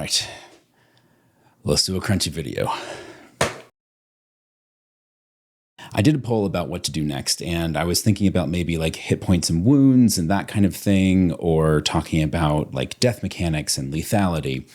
right, let's do a crunchy video. I did a poll about what to do next, and I was thinking about maybe like hit points and wounds and that kind of thing, or talking about like death mechanics and lethality.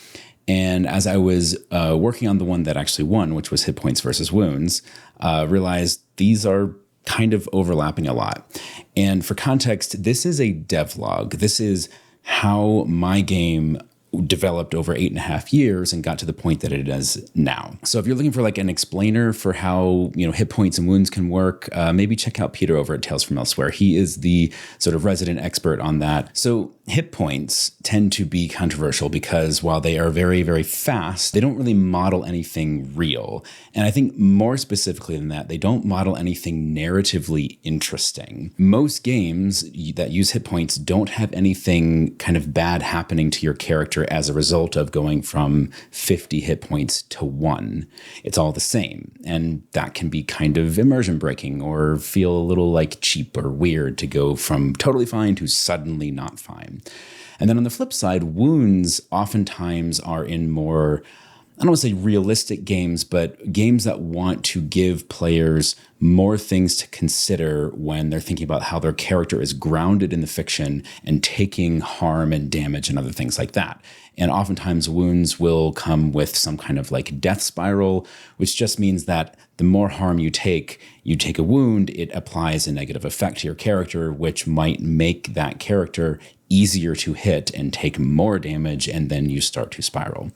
And as I was working on the one that actually won, which was hit points versus wounds, realized these are kind of overlapping a lot. And for context, this is a devlog. This is how my game developed over 8.5 years and got to the point that it is now. So if you're looking for like an explainer for how, hit points and wounds can work, maybe check out Peter over at Tales from Elsewhere. He is the sort of resident expert on that. So hit points tend to be controversial because while they are very, very fast, they don't really model anything real. And I think more specifically than that, they don't model anything narratively interesting. Most games that use hit points don't have anything kind of bad happening to your character as a result of going from 50 hit points to 1. It's all the same. And that can be kind of immersion breaking or feel a little like cheap or weird to go from totally fine to suddenly not fine. And then on the flip side, wounds oftentimes are in more, I don't want to say realistic games, but games that want to give players more things to consider when they're thinking about how their character is grounded in the fiction and taking harm and damage and other things like that. And oftentimes wounds will come with some kind of like death spiral, which just means that the more harm you take a wound, it applies a negative effect to your character, which might make that character easier to hit and take more damage, and then you start to spiral.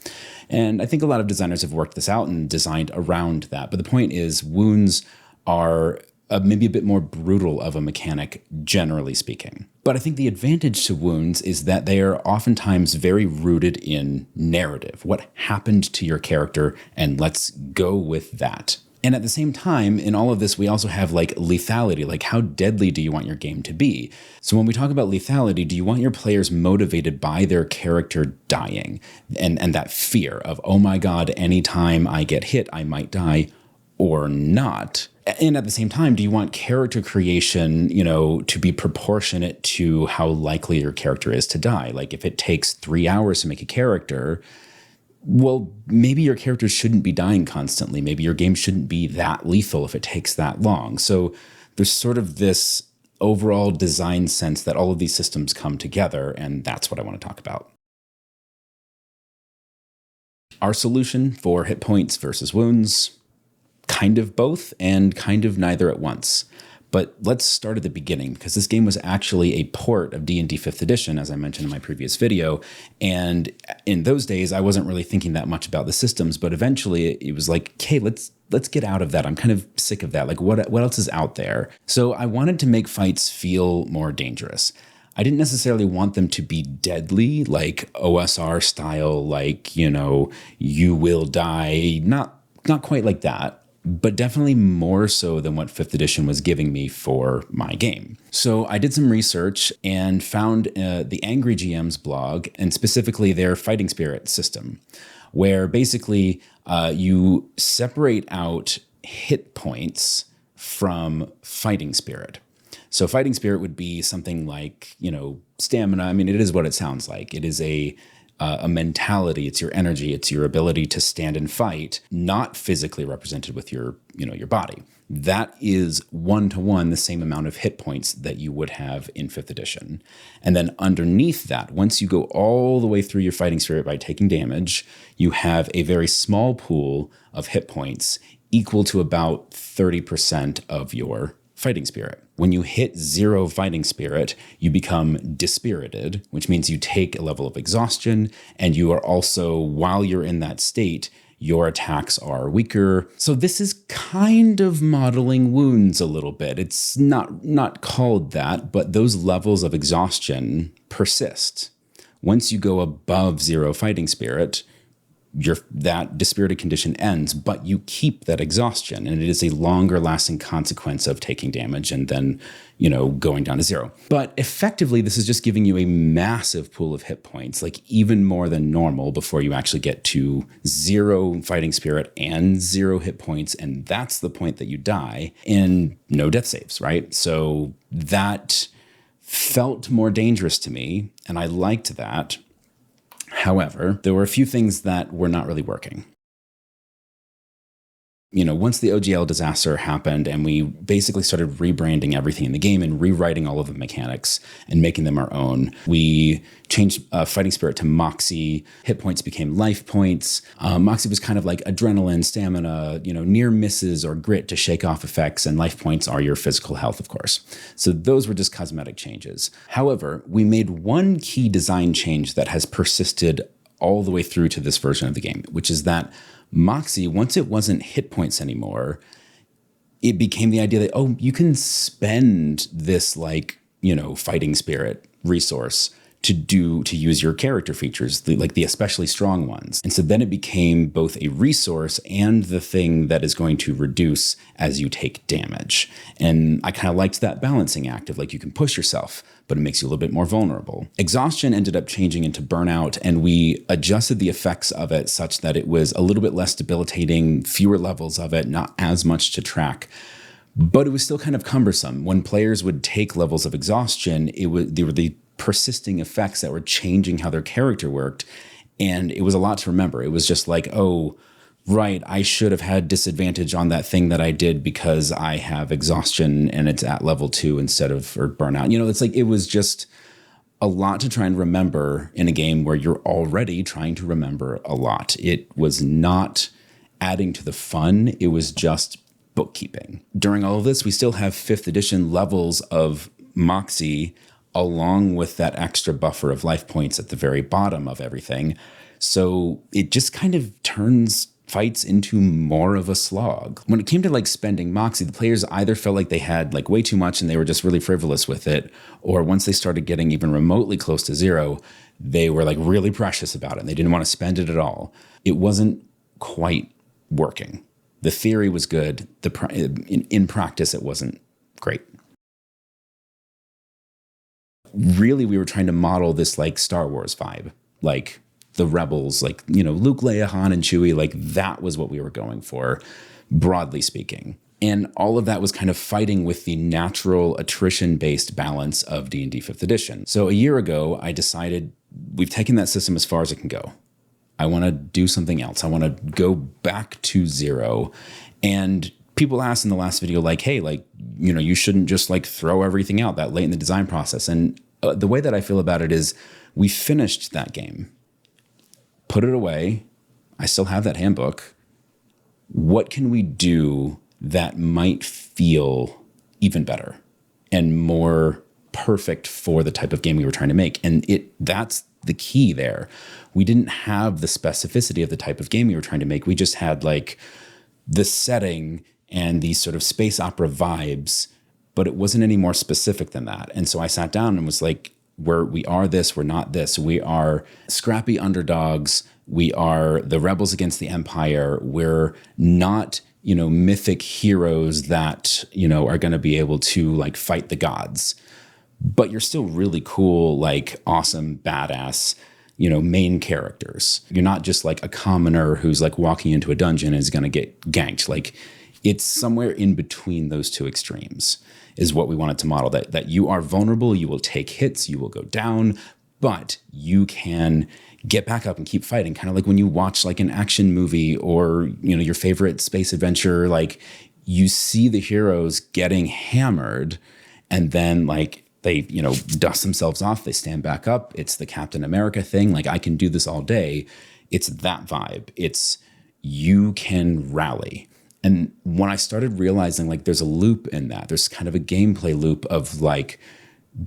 And I think a lot of designers have worked this out and designed around that. But the point is, wounds are maybe a bit more brutal of a mechanic, generally speaking. But I think the advantage to wounds is that they are oftentimes very rooted in narrative. What happened to your character, and let's go with that. And at the same time, in all of this, we also have like lethality, like how deadly do you want your game to be? So when we talk about lethality, do you want your players motivated by their character dying and that fear of, oh my God, anytime I get hit, I might die, or not? And at the same time, do you want character creation, to be proportionate to how likely your character is to die? Like if it takes 3 hours to make a character, well, maybe your characters shouldn't be dying constantly. Maybe your game shouldn't be that lethal if it takes that long. So there's sort of this overall design sense that all of these systems come together, and that's what I want to talk about. Our solution for hit points versus wounds, kind of both and kind of neither at once. But let's start at the beginning, because this game was actually a port of D&D 5th edition, as I mentioned in my previous video. And in those days, I wasn't really thinking that much about the systems, but eventually it was like, okay, let's get out of that. I'm kind of sick of that. Like what else is out there? So I wanted to make fights feel more dangerous. I didn't necessarily want them to be deadly, like OSR style, like, you will die. Not quite like that, but definitely more so than what 5th edition was giving me for my game. So I did some research and found the Angriest GM's blog, and specifically their fighting spirit system, where basically you separate out hit points from fighting spirit. So fighting spirit would be something like, stamina. I mean, it is what it sounds like. It is a mentality. It's your energy. It's your ability to stand and fight, not physically represented with your body. That is 1-to-1 the same amount of hit points that you would have in 5th edition. And then underneath that, once you go all the way through your fighting spirit by taking damage, you have a very small pool of hit points equal to about 30% of your fighting spirit. When you hit 0 fighting spirit, you become dispirited, which means you take a level of exhaustion, and you are also, while you're in that state, your attacks are weaker. So this is kind of modeling wounds a little bit. It's not called that, but those levels of exhaustion persist. Once you go above 0 fighting spirit, that dispirited condition ends, but you keep that exhaustion, and it is a longer lasting consequence of taking damage and then, going down to 0. But effectively, this is just giving you a massive pool of hit points, like even more than normal before you actually get to 0 fighting spirit and 0 hit points. And that's the point that you die, and no death saves, right? So that felt more dangerous to me, and I liked that. However, there were a few things that were not really working. Once the OGL disaster happened and we basically started rebranding everything in the game and rewriting all of the mechanics and making them our own, we changed fighting spirit to Moxie. Hit points became life points. Moxie was kind of like adrenaline, stamina, near misses or grit to shake off effects, and life points are your physical health, of course. So those were just cosmetic changes. However, we made one key design change that has persisted all the way through to this version of the game, which is that Moxie, once it wasn't hit points anymore, it became the idea that, you can spend this fighting spirit resource to use your character features, the especially strong ones. And so then it became both a resource and the thing that is going to reduce as you take damage. And I kind of liked that balancing act of you can push yourself, but it makes you a little bit more vulnerable. Exhaustion ended up changing into Burnout, and we adjusted the effects of it such that it was a little bit less debilitating, fewer levels of it, not as much to track. But it was still kind of cumbersome. When players would take levels of exhaustion, they were the persisting effects that were changing how their character worked. And it was a lot to remember. It was just right, I should have had disadvantage on that thing that I did because I have exhaustion and it's at level 2 instead of, or burnout. It was just a lot to try and remember in a game where you're already trying to remember a lot. It was not adding to the fun. It was just bookkeeping. During all of this, we still have 5th edition levels of Moxie along with that extra buffer of life points at the very bottom of everything. So it just kind of turns fights into more of a slog. When it came to spending Moxie, the players either felt like they had way too much and they were just really frivolous with it, or once they started getting even remotely close to 0, they were really precious about it and they didn't want to spend it at all. It wasn't quite working. The theory was good. In practice, it wasn't great. Really, we were trying to model this Star Wars vibe, the rebels, Luke, Leia, Han, and Chewie, that was what we were going for, broadly speaking. And all of that was kind of fighting with the natural attrition-based balance of D&D 5th edition. So a year ago, I decided we've taken that system as far as it can go. I want to do something else. I want to go back to 0. And people asked in the last video, hey, you shouldn't just throw everything out that late in the design process. And the way that I feel about it is we finished that game, put it away. I still have that handbook. What can we do that might feel even better and more perfect for the type of game we were trying to make? And that's the key there. We didn't have the specificity of the type of game we were trying to make. We just had the setting and these sort of space opera vibes, but it wasn't any more specific than that. And so I sat down and was we are this, we're not this. We are scrappy underdogs. We are the rebels against the empire. We're not, mythic heroes that, are going to be able to fight the gods. But you're still really cool, awesome, badass, main characters. You're not just a commoner who's walking into a dungeon and is going to get ganked. It's somewhere in between those two extremes is what we wanted to model, that you are vulnerable, you will take hits, you will go down, but you can get back up and keep fighting. Kind of like when you watch an action movie or, your favorite space adventure, you see the heroes getting hammered and then they, dust themselves off, they stand back up. It's the Captain America thing. I can do this all day. It's that vibe. It's you can rally. And when I started realizing there's a loop in that, there's kind of a gameplay loop of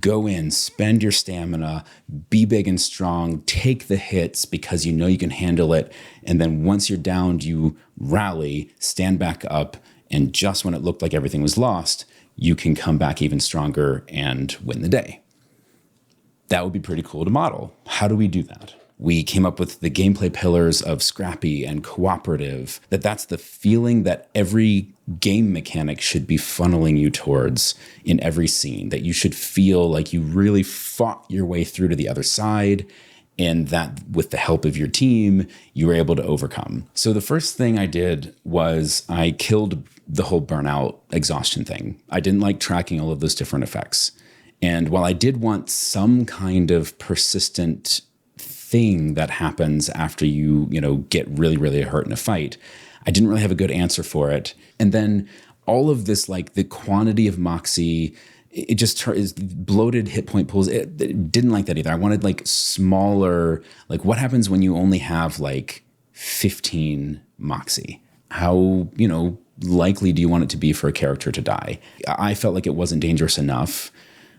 go in, spend your stamina, be big and strong, take the hits because you can handle it. And then once you're downed, you rally, stand back up. And just when it looked like everything was lost, you can come back even stronger and win the day. That would be pretty cool to model. How do we do that? We came up with the gameplay pillars of Scrappy and Cooperative, that's the feeling that every game mechanic should be funneling you towards in every scene, that you should feel like you really fought your way through to the other side and that with the help of your team, you were able to overcome. So the first thing I did was I killed the whole burnout exhaustion thing. I didn't like tracking all of those different effects. And while I did want some kind of persistent thing that happens after you get really, really hurt in a fight. I didn't really have a good answer for it. And then all of this, like the quantity of Moxie, it just is bloated hit point pools. It didn't like that either. I wanted like smaller, like what happens when you only have like 15 Moxie? How, likely do you want it to be for a character to die? I felt like it wasn't dangerous enough.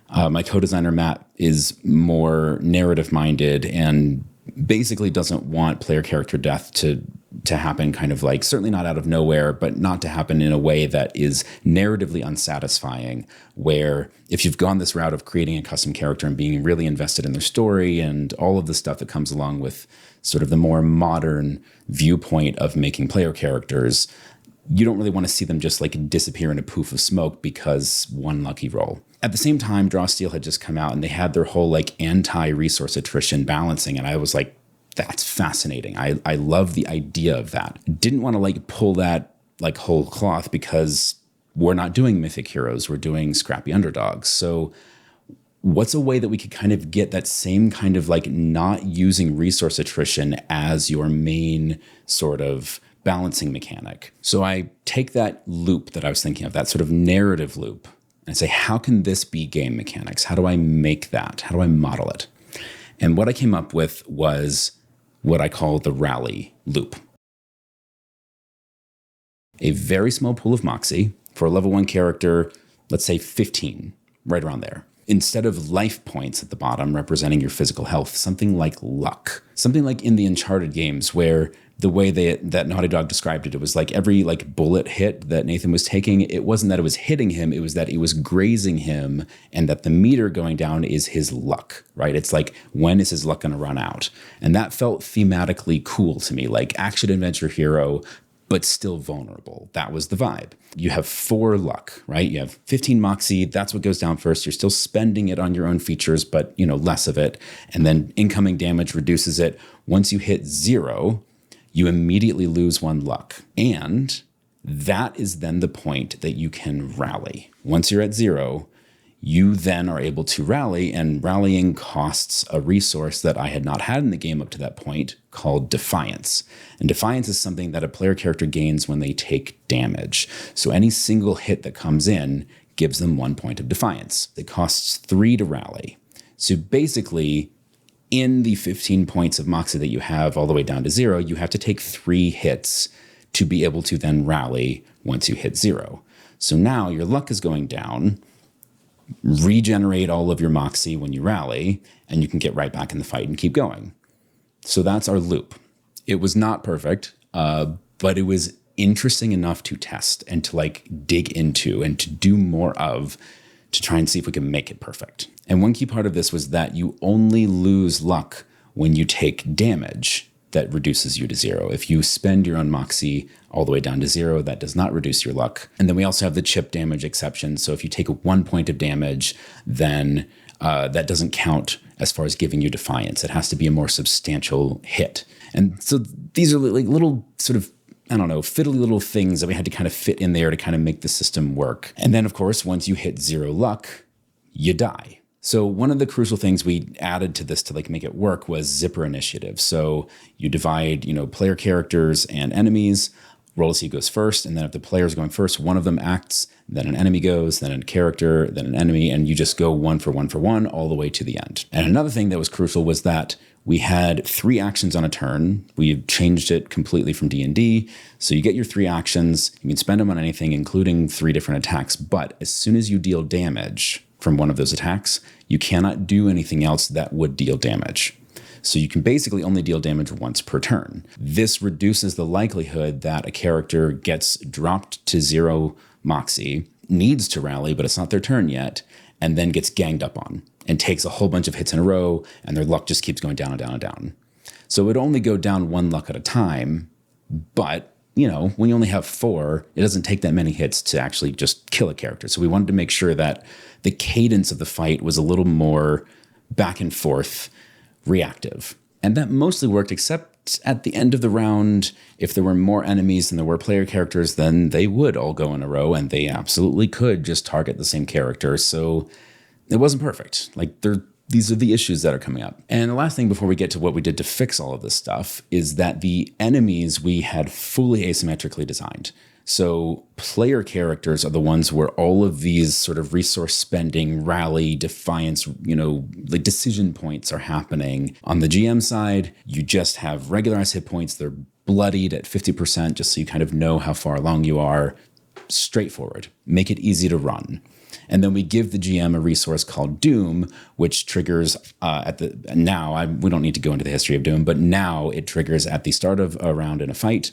My co-designer, Matt, is more narrative-minded and basically doesn't want player character death to happen kind of like, certainly not out of nowhere, but not to happen in a way that is narratively unsatisfying, where if you've gone this route of creating a custom character and being really invested in their story and all of the stuff that comes along with sort of the more modern viewpoint of making player characters, you don't really want to see them just like disappear in a poof of smoke because one lucky roll. At the same time, Draw Steel had just come out and they had their whole like anti-resource attrition balancing. And I was like, that's fascinating. I love the idea of that. Didn't want to like pull that like whole cloth because we're not doing mythic heroes. We're doing Scrappy Underdogs. So what's a way that we could kind of get that same kind of like not using resource attrition as your main sort of balancing mechanic? So I take that loop that I was thinking of, that sort of narrative loop, and say, how can this be game mechanics? How do I make that? How do I model it? And what I came up with was what I call the rally loop. A very small pool of Moxie for a level 1 character, let's say 15, right around there. Instead of life points at the bottom representing your physical health, something like luck. Something like in the Uncharted games where the way that Naughty Dog described it, it was like every like bullet hit that Nathan was taking, it wasn't that it was hitting him, it was that it was grazing him and that the meter going down is his luck, right? It's like, when is his luck going to run out? And that felt thematically cool to me, like action-adventure hero, but still vulnerable. That was the vibe. You have 4 luck, right? You have 15 Moxie. That's what goes down first. You're still spending it on your own features, but less of it. And then incoming damage reduces it. Once you hit 0, you immediately lose 1 luck. And that is then the point that you can rally. Once you're at 0, you then are able to rally, and rallying costs a resource that I had not had in the game up to that point called Defiance. And Defiance is something that a player character gains when they take damage. So any single hit that comes in gives them 1 point of Defiance. It costs 3 to rally. So basically, in the 15 points of Moxie that you have all the way down to 0, you have to take 3 hits to be able to then rally once you hit 0. So now your luck is going down. Regenerate all of your Moxie when you rally, and you can get right back in the fight and keep going. So that's our loop. It was not perfect, but it was interesting enough to test and to like dig into and to do more of, to try and see if we can make it perfect. And one key part of this was that you only lose luck when you take damage that reduces you to 0. If you spend your own Moxie all the way down to 0, that does not reduce your luck. And then we also have the chip damage exception. So if you take 1 point of damage, then that doesn't count as far as giving you Defiance. It has to be a more substantial hit. And so these are like little sort of, fiddly little things that we had to kind of fit in there to kind of make the system work. And then, of course, once you hit 0 luck, you die. So one of the crucial things we added to this to like make it work was zipper initiative. So you divide, player characters and enemies. Roll to see who goes first, and then if the player's going first, one of them acts, then an enemy goes, then a character, then an enemy, and you just go 1 for 1 for 1 all the way to the end. And another thing that was crucial was that we had 3 actions on a turn. We've changed it completely from D&D. So you get your 3 actions, you can spend them on anything, including 3 different attacks. But as soon as you deal damage from one of those attacks, you cannot do anything else that would deal damage. So you can basically only deal damage once per turn. This reduces the likelihood that a character gets dropped to 0 Moxie, needs to rally, but it's not their turn yet, and then gets ganged up on and takes a whole bunch of hits in a row, and their luck just keeps going down and down and down. So it would only go down 1 luck at a time, but when you only have 4, it doesn't take that many hits to actually just kill a character. So we wanted to make sure that the cadence of the fight was a little more back and forth, reactive. And that mostly worked, except at the end of the round, if there were more enemies than there were player characters, then they would all go in a row, and they absolutely could just target the same character. So it wasn't perfect. Like, there these are the issues that are coming up. And the last thing before we get to what we did to fix all of this stuff is that the enemies we had fully asymmetrically designed. So player characters are the ones where all of these sort of resource spending, rally, defiance, the decision points are happening. On the GM side, you just have regularized hit points. They're bloodied at 50%, just so you kind of know how far along you are. Straightforward. Make it easy to run. And then we give the GM a resource called Doom, which triggers we don't need to go into the history of Doom, but now it triggers at the start of a round in a fight.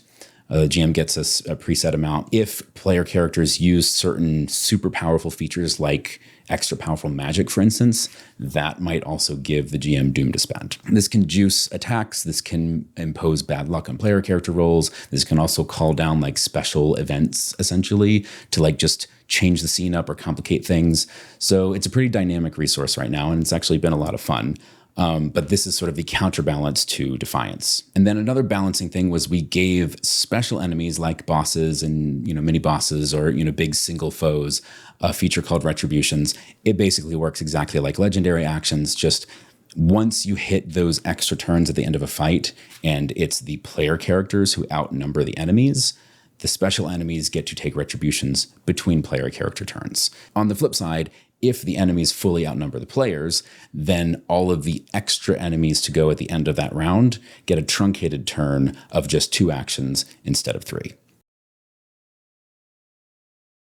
The GM gets a preset amount. If player characters use certain super powerful features like extra powerful magic, for instance, that might also give the GM Doom to spend. This can juice attacks. This can impose bad luck on player character rolls. This can also call down like special events, essentially, to like just change the scene up or complicate things. So it's a pretty dynamic resource right now, and it's actually been a lot of fun. But this is sort of the counterbalance to Defiance. And then another balancing thing was we gave special enemies like bosses and, mini bosses or, big single foes a feature called Retributions. It basically works exactly like legendary actions, just once you hit those extra turns at the end of a fight and it's the player characters who outnumber the enemies, the special enemies get to take retributions between player character turns. On the flip side, if the enemies fully outnumber the players, then all of the extra enemies to go at the end of that round get a truncated turn of just 2 actions instead of 3.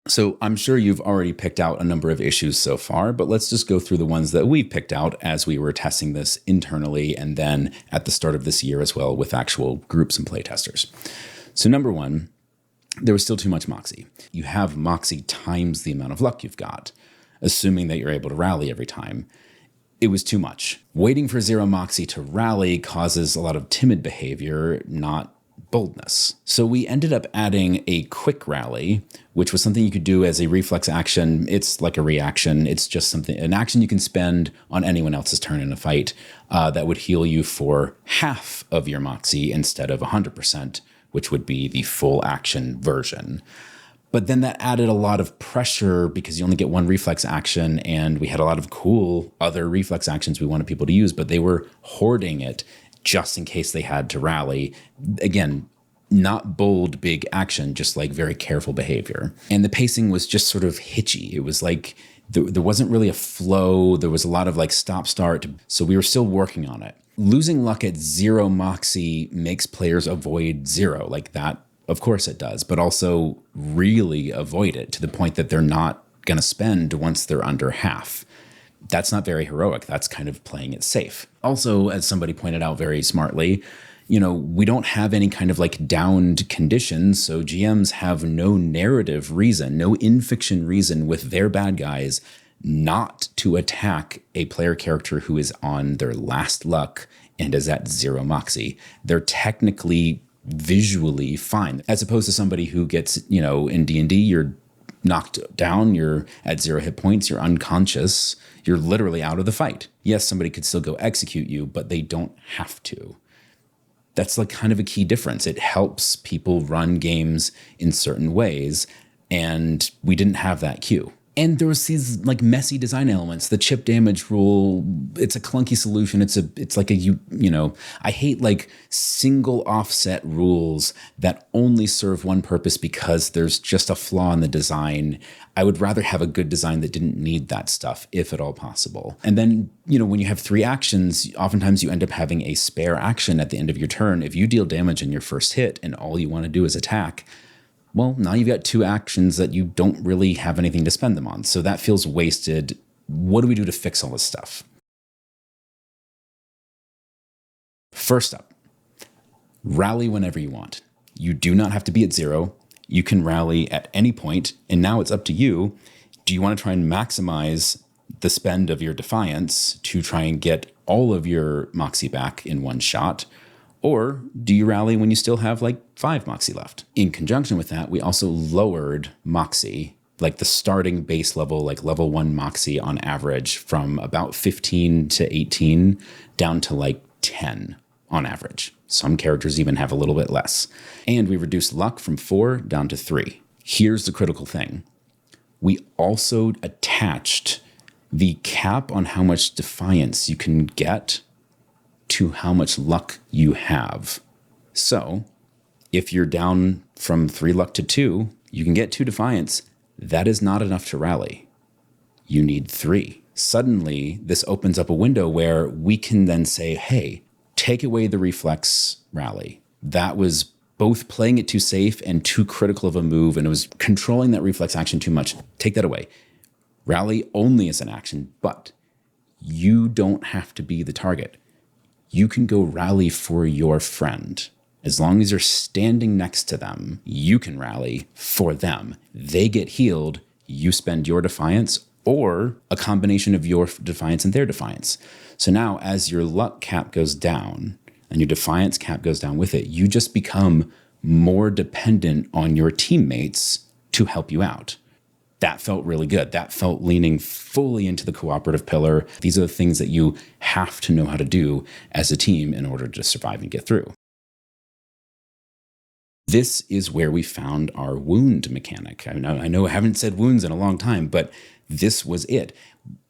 So I'm sure you've already picked out a number of issues so far, but let's just go through the ones that we've picked out as we were testing this internally and then at the start of this year as well with actual groups and playtesters. So number 1, there was still too much Moxie. You have Moxie times the amount of luck you've got, assuming that you're able to rally every time. It was too much. Waiting for 0 Moxie to rally causes a lot of timid behavior, not boldness. So we ended up adding a quick rally, which was something you could do as a reflex action. It's like a reaction. It's just an action you can spend on anyone else's turn in a fight that would heal you for half of your Moxie instead of 100%, which would be the full action version. But then that added a lot of pressure because you only get 1 reflex action, and we had a lot of cool other reflex actions we wanted people to use, but they were hoarding it just in case they had to rally. Again, not bold, big action, just like very careful behavior. And the pacing was just sort of hitchy. It was like there wasn't really a flow. There was a lot of like stop-start. So we were still working on it. Losing luck at 0 Moxie makes players avoid 0 like that. Of course it does, but also really avoid it to the point that they're not going to spend once they're under half. That's not very heroic. That's kind of playing it safe. Also, as somebody pointed out very smartly, we don't have any kind of like downed conditions, so GMs have no narrative reason, no in-fiction reason with their bad guys not to attack a player character who is on their last luck and is at 0 Moxie. They're technically visually fine, as opposed to somebody who gets, in D&D, you're knocked down, you're at 0 hit points, you're unconscious, you're literally out of the fight. Yes, somebody could still go execute you, but they don't have to. That's like kind of a key difference. It helps people run games in certain ways, and we didn't have that cue. And there was these like messy design elements. The chip damage rule, it's a clunky solution. It's like I hate like single offset rules that only serve one purpose because there's just a flaw in the design. I would rather have a good design that didn't need that stuff, if at all possible. And then, when you have 3 actions, oftentimes you end up having a spare action at the end of your turn. If you deal damage in your first hit and all you want to do is attack, well, now you've got 2 actions that you don't really have anything to spend them on. So that feels wasted. What do we do to fix all this stuff? First up, rally whenever you want. You do not have to be at 0. You can rally at any point, and now it's up to you. Do you want to try and maximize the spend of your Defiance to try and get all of your Moxie back in one shot? Or do you rally when you still have like 5 Moxie left? In conjunction with that, we also lowered Moxie, like the starting base level, like level 1 Moxie on average, from about 15 to 18 down to like 10 on average. Some characters even have a little bit less. And we reduced luck from 4 down to 3. Here's the critical thing. We also attached the cap on how much defiance you can get to how much luck you have. So if you're down from 3 luck to 2, you can get 2 defiance. That is not enough to rally. You need 3. Suddenly, this opens up a window where we can then say, hey, take away the reflex rally. That was both playing it too safe and too critical of a move, and it was controlling that reflex action too much. Take that away. Rally only is an action, but you don't have to be the target. You can go rally for your friend. As long as you're standing next to them, you can rally for them. They get healed, you spend your defiance, or a combination of your defiance and their defiance. So now as your luck cap goes down and your defiance cap goes down with it, you just become more dependent on your teammates to help you out. That felt really good. That felt leaning fully into the cooperative pillar. These are the things that you have to know how to do as a team in order to survive and get through. This is where we found our wound mechanic. I know I haven't said wounds in a long time, but this was it.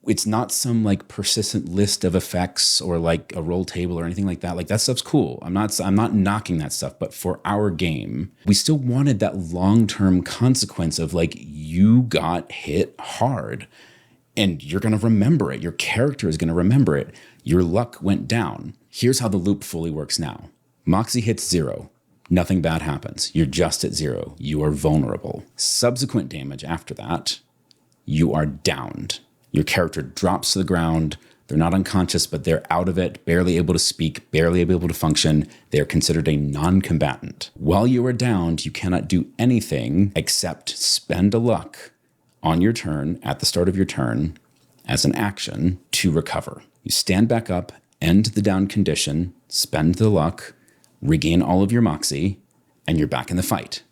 It's not some like persistent list of effects or like a roll table or anything like that. Like that stuff's cool. I'm not knocking that stuff, but for our game, we still wanted that long-term consequence of like you got hit hard and you're going to remember it. Your character is going to remember it. Your luck went down. Here's how the loop fully works now. Moxie hits 0. Nothing bad happens. You're just at 0. You are vulnerable. Subsequent damage after that, you are downed. Your character drops to the ground. They're not unconscious, but they're out of it, barely able to speak, barely able to function. They are considered a non-combatant. While you are downed, you cannot do anything except spend a luck on your turn, at the start of your turn, as an action to recover. You stand back up, end the down condition, spend the luck, regain all of your moxie, and you're back in the fight.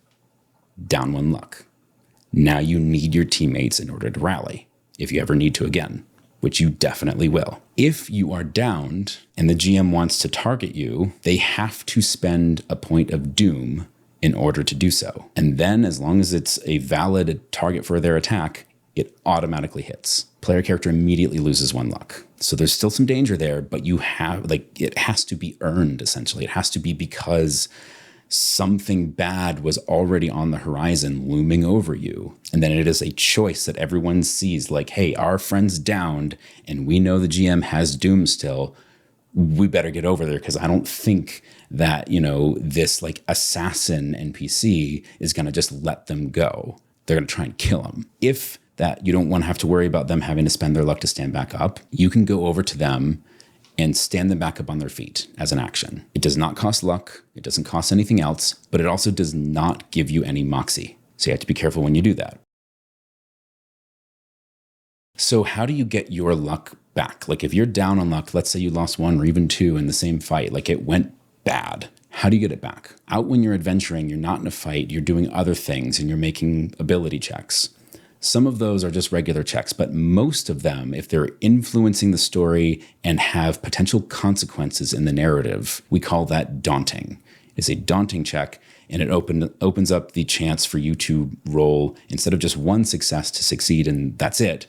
Down 1 luck. Now you need your teammates in order to rally, if you ever need to again, which you definitely will. If you are downed and the GM wants to target you, they have to spend a point of doom in order to do so. And then as long as it's a valid target for their attack, it automatically hits. Player character immediately loses 1 luck. So there's still some danger there, but you have, it has to be earned, essentially. It has to be because something bad was already on the horizon looming over you. And then it is a choice that everyone sees, like, hey, our friend's downed and we know the GM has doom still. We better get over there because I don't think that, this like assassin NPC is going to just let them go. They're going to try and kill them. If that you don't want to have to worry about them having to spend their luck to stand back up, you can go over to them and stand them back up on their feet as an action. It does not cost luck. It doesn't cost anything else, but it also does not give you any moxie. So you have to be careful when you do that. So how do you get your luck back? Like if you're down on luck, let's say you lost 1 or even 2 in the same fight, like it went bad. How do you get it back? Out when you're adventuring, you're not in a fight, you're doing other things and you're making ability checks. Some of those are just regular checks, but most of them, if they're influencing the story and have potential consequences in the narrative, we call that daunting. It's a daunting check, and it opens up the chance for you to roll, instead of just 1 success to succeed and that's it,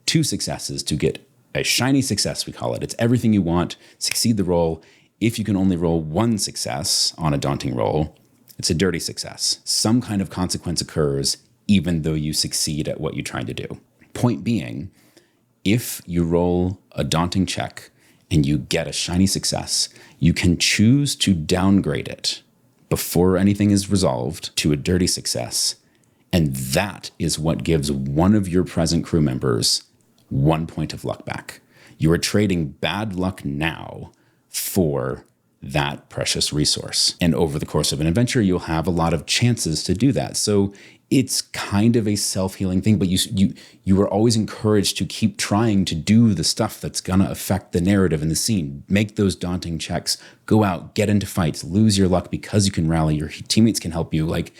2 successes to get a shiny success, we call it. It's everything you want, succeed the roll. If you can only roll 1 success on a daunting roll, it's a dirty success. Some kind of consequence occurs even though you succeed at what you tried to do. Point being, if you roll a daunting check and you get a shiny success, you can choose to downgrade it before anything is resolved to a dirty success. And that is what gives one of your present crew members 1 point of luck back. You are trading bad luck now for that precious resource. And over the course of an adventure, you'll have a lot of chances to do that. So it's kind of a self-healing thing, but you are always encouraged to keep trying to do the stuff that's going to affect the narrative and the scene. Make those daunting checks, go out, get into fights, lose your luck because you can rally, your teammates can help you. Like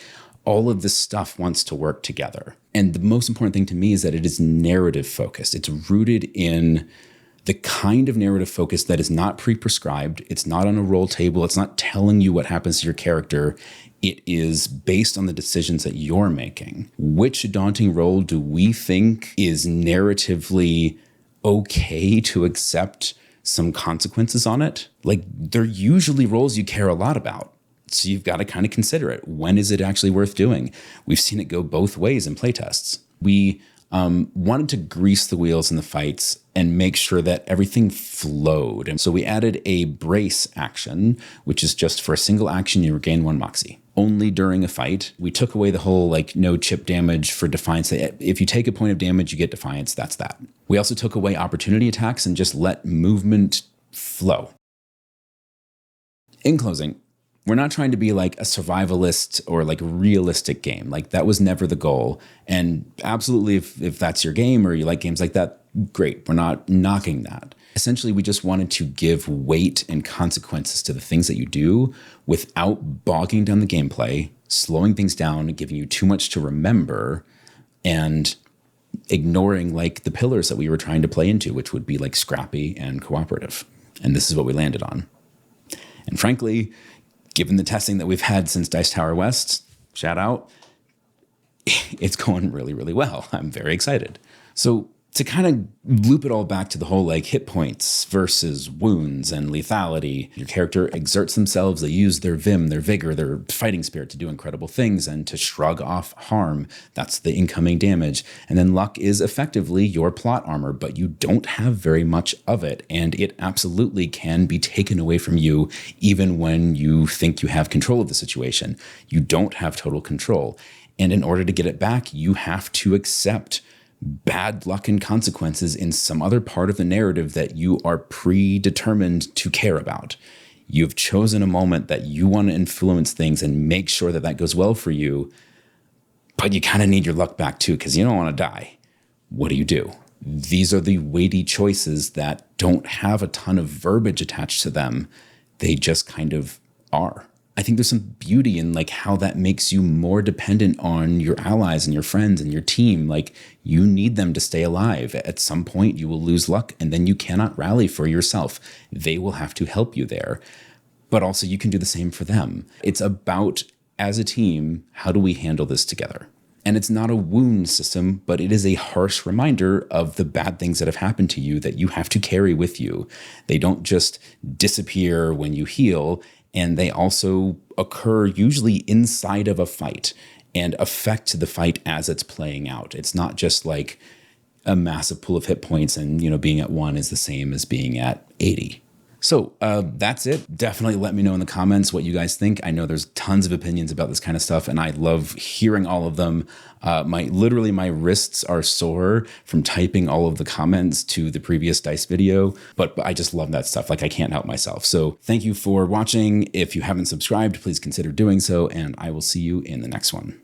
all of this stuff wants to work together. And the most important thing to me is that it is narrative focused. It's rooted in the kind of narrative focus that is not pre-prescribed. It's not on a roll table. It's not telling you what happens to your character. It is based on the decisions that you're making. Which daunting roll do we think is narratively okay to accept some consequences on it. Like, they're usually roles you care a lot about. So you've got to kind of consider it. When is it actually worth doing? We've seen it go both ways in playtests. We wanted to grease the wheels in the fights and make sure that everything flowed. And so we added a brace action, which is just for a single action, you regain 1 Moxie. Only during a fight. We took away the whole like no chip damage for Defiance. If you take a point of damage, you get Defiance. That's that. We also took away opportunity attacks and just let movement flow. In closing, we're not trying to be like a survivalist or like realistic game. Like, that was never the goal. And absolutely, if that's your game or you like games like that, great. We're not knocking that. Essentially, we just wanted to give weight and consequences to the things that you do without bogging down the gameplay, slowing things down, giving you too much to remember, and ignoring like the pillars that we were trying to play into, which would be like scrappy and cooperative. And this is what we landed on. And frankly, given the testing that we've had since Dice Tower West, shout out, it's going really, really well. I'm very excited. So to kind of loop it all back to the whole like hit points versus wounds and lethality, your character exerts themselves, they use their vim, their vigor, their fighting spirit to do incredible things and to shrug off harm. That's the incoming damage. And then luck is effectively your plot armor, but you don't have very much of it. And it absolutely can be taken away from you even when you think you have control of the situation. You don't have total control. And in order to get it back, you have to accept bad luck and consequences in some other part of the narrative that you are predetermined to care about. You've chosen a moment that you want to influence things and make sure that that goes well for you, but you kind of need your luck back too, because you don't want to die. What do? These are the weighty choices that don't have a ton of verbiage attached to them. They just kind of are. I think there's some beauty in like how that makes you more dependent on your allies and your friends and your team. Like, you need them to stay alive. At some point you will lose luck and then you cannot rally for yourself. They will have to help you there. But also you can do the same for them. It's about, as a team, how do we handle this together? And it's not a wound system, but it is a harsh reminder of the bad things that have happened to you that you have to carry with you. They don't just disappear when you heal. And they also occur usually inside of a fight and affect the fight as it's playing out. It's not just like a massive pool of hit points and, being at 1 is the same as being at 80. So that's it. Definitely let me know in the comments what you guys think. I know there's tons of opinions about this kind of stuff, and I love hearing all of them. My wrists are sore from typing all of the comments to the previous Dice video, but I just love that stuff. Like, I can't help myself. So thank you for watching. If you haven't subscribed, please consider doing so, and I will see you in the next one.